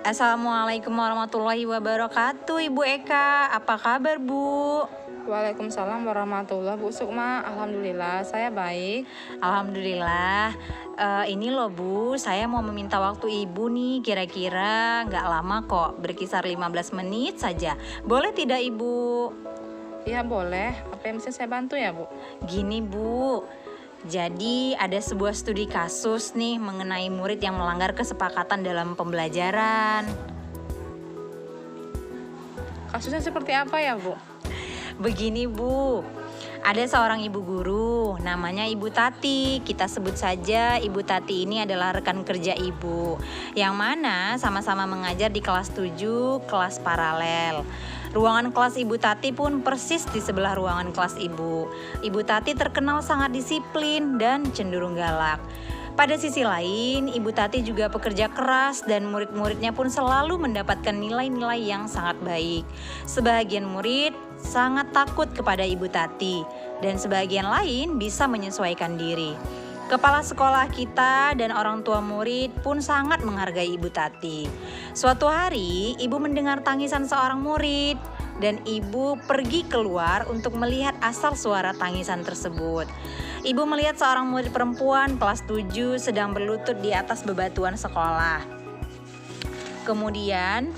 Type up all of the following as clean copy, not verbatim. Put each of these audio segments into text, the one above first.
Assalamualaikum warahmatullahi wabarakatuh, Ibu Eka. Apa kabar, Bu? Waalaikumsalam warahmatullahi Bu Sukma. Alhamdulillah saya baik. Alhamdulillah. Ini loh Bu, saya mau meminta waktu Ibu nih, kira-kira nggak lama kok, berkisar 15 menit saja. Boleh tidak Ibu? Ya boleh. Apa yang bisa saya bantu ya Bu? Gini Bu, jadi ada sebuah studi kasus nih mengenai murid yang melanggar kesepakatan dalam pembelajaran. Kasusnya seperti apa ya Bu? Begini Bu, ada seorang ibu guru, namanya Ibu Tati. Kita sebut saja Ibu Tati ini adalah rekan kerja Ibu, yang mana sama-sama mengajar di kelas 7, kelas paralel. Ruangan kelas Ibu Tati pun persis di sebelah ruangan kelas Ibu. Ibu Tati terkenal sangat disiplin dan cenderung galak. Pada sisi lain, Ibu Tati juga pekerja keras dan murid-muridnya pun selalu mendapatkan nilai-nilai yang sangat baik. Sebagian murid sangat takut kepada Ibu Tati dan sebagian lain bisa menyesuaikan diri. Kepala sekolah kita dan orang tua murid pun sangat menghargai Ibu Tati. Suatu hari, Ibu mendengar tangisan seorang murid dan Ibu pergi keluar untuk melihat asal suara tangisan tersebut. Ibu melihat seorang murid perempuan kelas 7 sedang berlutut di atas bebatuan sekolah. Kemudian,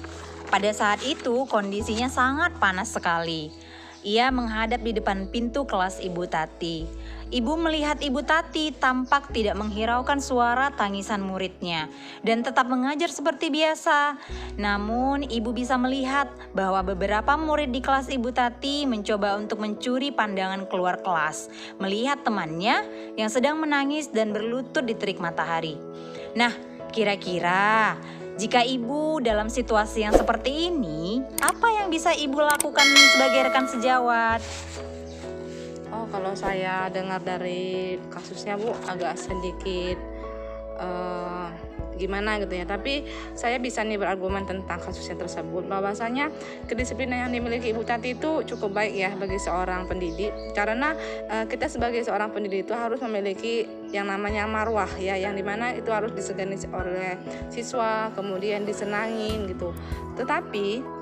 pada saat itu kondisinya sangat panas sekali. Ia menghadap di depan pintu kelas Ibu Tati. Ibu melihat Ibu Tati tampak tidak menghiraukan suara tangisan muridnya dan tetap mengajar seperti biasa. Namun ibu bisa melihat bahwa beberapa murid di kelas Ibu Tati mencoba untuk mencuri pandangan keluar kelas, melihat temannya yang sedang menangis dan berlutut di terik matahari. Nah, kira-kira jika ibu dalam situasi yang seperti ini, apa yang bisa ibu lakukan sebagai rekan sejawat? Oh, kalau saya dengar dari kasusnya Bu agak sedikit gimana gitu ya. Tapi saya bisa nih berargumen tentang kasusnya tersebut, bahwasanya kedisiplinan yang dimiliki Ibu Tati itu cukup baik ya bagi seorang pendidik. Karena kita sebagai seorang pendidik itu harus memiliki yang namanya marwah ya, yang dimana itu harus disegani oleh siswa, kemudian disenangin gitu. Tetapi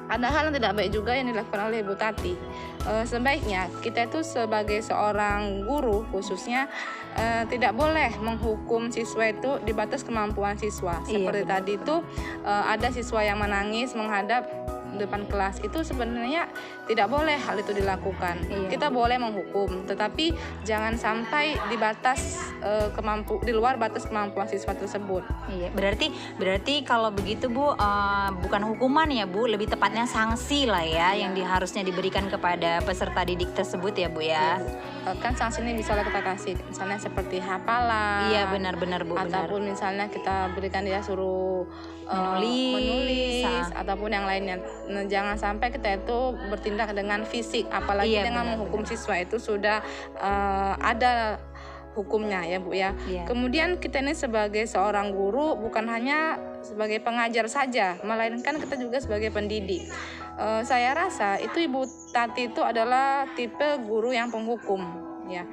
ada hal yang tidak baik juga yang dilakukan oleh Ibu Tati. Sebaiknya kita itu sebagai seorang guru khususnya tidak boleh menghukum siswa itu di batas kemampuan siswa. Seperti tadi itu ada siswa yang menangis menghadap depan kelas, itu sebenarnya tidak boleh hal itu dilakukan. Kita boleh menghukum, tetapi jangan sampai di batas di luar batas kemampuan siswa tersebut. Iya, berarti kalau begitu Bu, bukan hukuman ya Bu, lebih tepatnya sanksi lah ya yang harusnya diberikan kepada peserta didik tersebut ya Bu ya. Kan sanksi ini bisa kita kasih, misalnya seperti hafalan. Iya benar-benar Bu. Ataupun misalnya kita berikan dia suruh menulis ataupun yang lainnya. Nah, jangan sampai kita itu bertindak dengan fisik, apalagi dengan menghukum siswa itu sudah ada hukumnya ya Bu ya. Kemudian kita ini sebagai seorang guru bukan hanya sebagai pengajar saja, melainkan kita juga sebagai pendidik. Saya rasa itu Ibu Tati itu adalah tipe guru yang penghukum ya.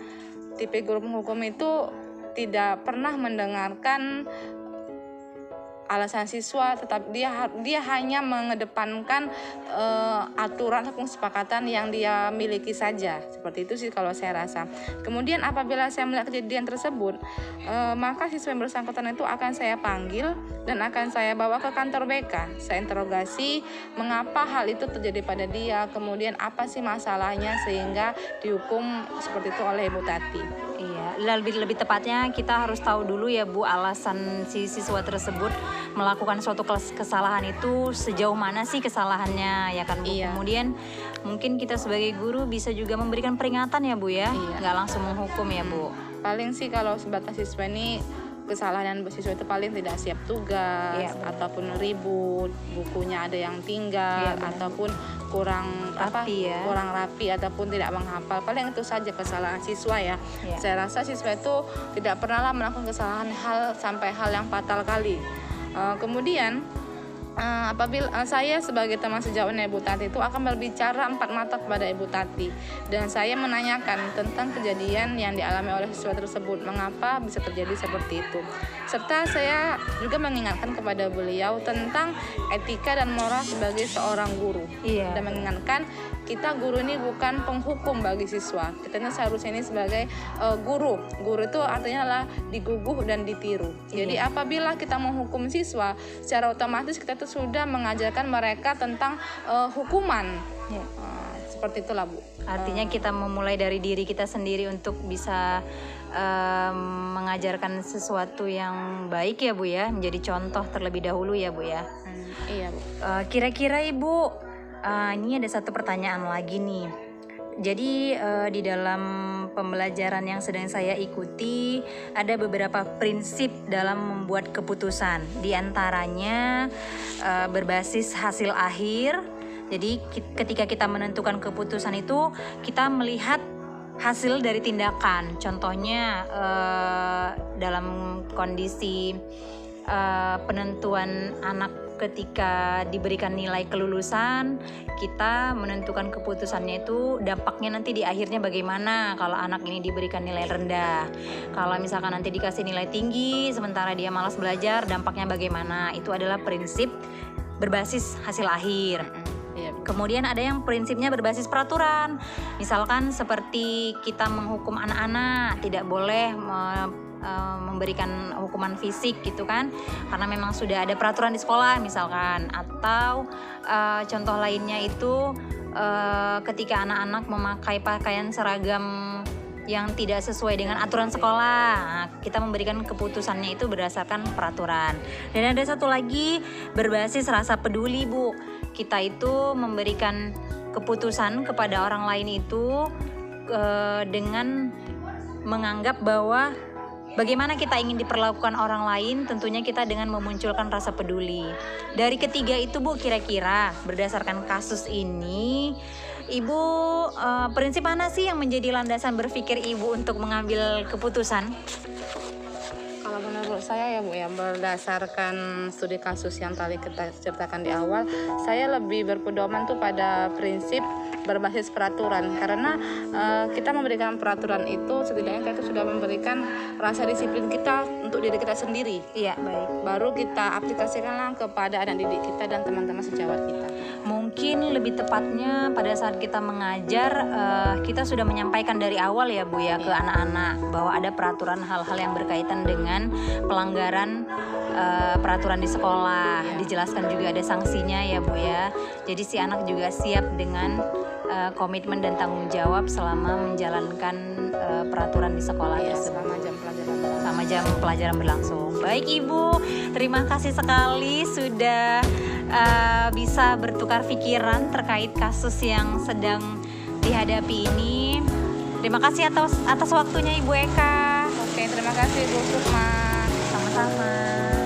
Tipe guru penghukum itu tidak pernah mendengarkan alasan siswa, tetap dia hanya mengedepankan aturan ataupun kesepakatan yang dia miliki saja. Seperti itu sih kalau saya rasa. Kemudian apabila saya melihat kejadian tersebut, maka siswa yang bersangkutan itu akan saya panggil dan akan saya bawa ke kantor BK. Saya interogasi mengapa hal itu terjadi pada dia, kemudian apa sih masalahnya sehingga dihukum seperti itu oleh Ibu Tati. Iya, lebih tepatnya kita harus tahu dulu ya Bu, alasan si siswa tersebut melakukan suatu kesalahan itu sejauh mana sih kesalahannya ya kan Bu. Kemudian mungkin kita sebagai guru bisa juga memberikan peringatan ya Bu ya, nggak langsung menghukum ya Bu. Paling sih kalau sebatas siswa ini kesalahan siswa itu paling tidak siap tugas, ataupun ribut, bukunya ada yang tinggal, ataupun kurang rapi ataupun tidak menghafal. Paling itu saja kesalahan siswa ya. Saya rasa siswa itu tidak pernah melakukan kesalahan sampai hal yang fatal kali. Kemudian apabila saya sebagai teman sejawatnya Ibu Tati itu akan berbicara empat mata kepada Ibu Tati, dan saya menanyakan tentang kejadian yang dialami oleh siswa tersebut, mengapa bisa terjadi seperti itu, serta saya juga mengingatkan kepada beliau tentang etika dan moral sebagai seorang guru. Iya. Dan mengingatkan kita guru ini bukan penghukum bagi siswa, kita ini seharusnya ini sebagai guru itu artinya adalah diguguh dan ditiru. Jadi apabila kita menghukum siswa, secara otomatis kita tuh sudah mengajarkan mereka tentang hukuman. Seperti itulah Bu. Artinya kita memulai dari diri kita sendiri untuk bisa mengajarkan sesuatu yang baik ya Bu ya, menjadi contoh terlebih dahulu ya Bu ya. Iya Bu. Kira-kira Ibu, ini ada satu pertanyaan lagi nih. Jadi di dalam pembelajaran yang sedang saya ikuti ada beberapa prinsip dalam membuat keputusan. Di antaranya berbasis hasil akhir. Jadi ketika kita menentukan keputusan itu kita melihat hasil dari tindakan. Contohnya dalam kondisi penentuan anak ketika diberikan nilai kelulusan, kita menentukan keputusannya itu dampaknya nanti di akhirnya bagaimana kalau anak ini diberikan nilai rendah. Kalau misalkan nanti dikasih nilai tinggi sementara dia malas belajar, dampaknya bagaimana. Itu adalah prinsip berbasis hasil akhir. Kemudian ada yang prinsipnya berbasis peraturan. Misalkan seperti kita menghukum anak-anak, tidak boleh memberikan hukuman fisik gitu kan, karena memang sudah ada peraturan di sekolah misalkan. Atau contoh lainnya itu ketika anak-anak memakai pakaian seragam yang tidak sesuai dengan aturan sekolah, nah, kita memberikan keputusannya itu berdasarkan peraturan. Dan ada satu lagi berbasis rasa peduli Bu. Kita itu memberikan keputusan kepada orang lain itu dengan menganggap bahwa bagaimana kita ingin diperlakukan orang lain, tentunya kita dengan memunculkan rasa peduli. Dari ketiga itu Bu, kira-kira berdasarkan kasus ini, Ibu prinsip mana sih yang menjadi landasan berpikir Ibu untuk mengambil keputusan? Kalau menurut saya ya Bu ya, berdasarkan studi kasus yang tadi kita ceritakan di awal, saya lebih berpedoman tuh pada prinsip berbasis peraturan, karena kita memberikan peraturan itu setidaknya kita sudah memberikan rasa disiplin kita untuk diri kita sendiri. Iya, baik. Baru kita aplikasikanlah kepada anak didik kita dan teman-teman sejawat kita. Mungkin lebih tepatnya pada saat kita mengajar, kita sudah menyampaikan dari awal ya Bu ya ke anak-anak bahwa ada peraturan hal-hal yang berkaitan dengan pelanggaran peraturan di sekolah. Dijelaskan juga ada sanksinya ya Bu ya. Jadi si anak juga siap dengan komitmen dan tanggung jawab selama menjalankan peraturan di sekolah selama jam pelajaran berlangsung. Baik Ibu, terima kasih sekali sudah bisa bertukar pikiran terkait kasus yang sedang dihadapi ini. Terima kasih atas waktunya Ibu Eka. Oke, terima kasih Bu Sukma. Sama-sama.